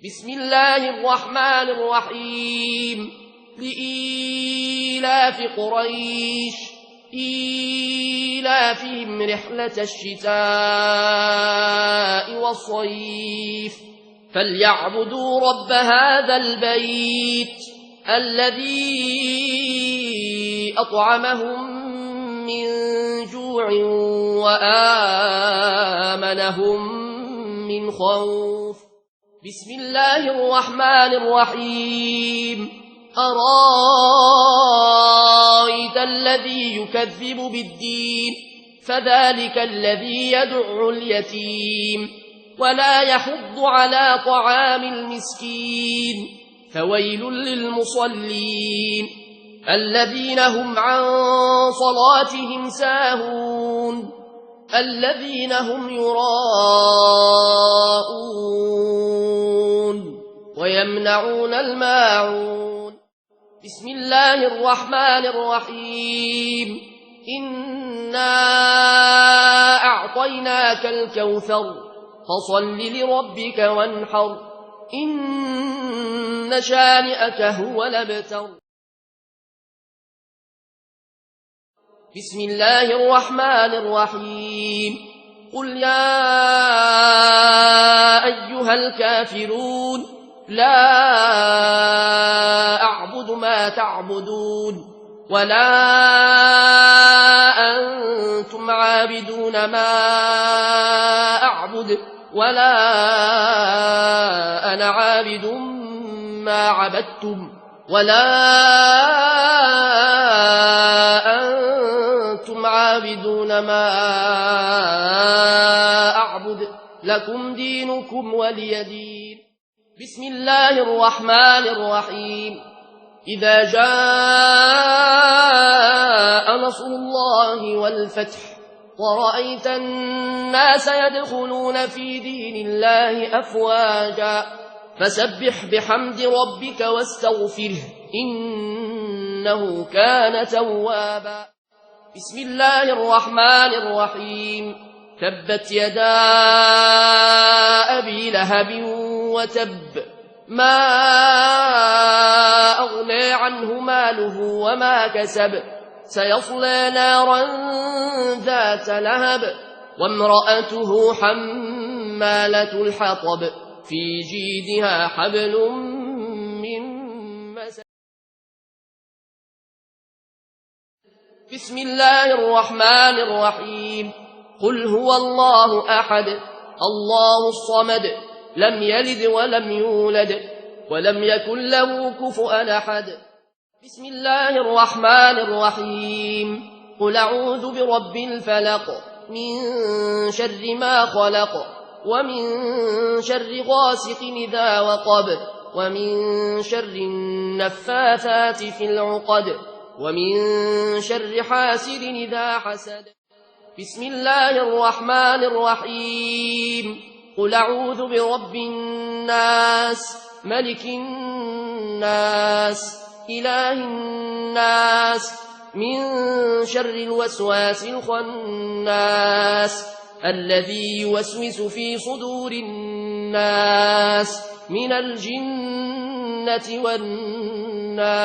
بسم الله الرحمن الرحيم لإيلاف قريش إيلافهم رحلة الشتاء والصيف فليعبدوا رب هذا البيت الذي أطعمهم من جوع وآمنهم من خوف. بسم الله الرحمن الرحيم أرأيت الذي يكذب بالدين فذلك الذي يدع اليتيم ولا يحض على طعام المسكين فويل للمصلين الذين هم عن صلاتهم ساهون الذين هم يراءون ويمنعون الماعون. بسم الله الرحمن الرحيم إنا أعطيناك الكوثر فصل لربك وانحر إن شانئك هو الأبتر. بسم الله الرحمن الرحيم قل يا أيها الكافرون لا أعبد ما تعبدون ولا أنتم عابدون ما أعبد ولا أنا عابد ما عبدتم ولا أنتم عابدون ما أعبد لكم دينكم ولي دين. بسم الله الرحمن الرحيم إذا جاء نصر الله والفتح ورأيت الناس يدخلون في دين الله أفواجا فسبح بحمد ربك واستغفره إنه كان توابا. بسم الله الرحمن الرحيم تبت يدا أبي لهب وتب ما أغنى عنه ماله وما كسب سيصلى نارا ذات لهب وامرأته حمالة الحطب في جيدها حبل من مسد. بسم الله الرحمن الرحيم قل هو الله أحد الله الصمد لم يلد ولم يولد ولم يكن له كفؤا أحد. بسم الله الرحمن الرحيم قل أعوذ برب الفلق من شر ما خلق ومن شر غاسق إذا وقب ومن شر النفاثات في العقد ومن شر حاسد إذا حسد. بسم الله الرحمن الرحيم قل أعوذ برب الناس ملك الناس إله الناس من شر الوسواس الخناس الذي يوسوس في صدور الناس من الجنة والناس.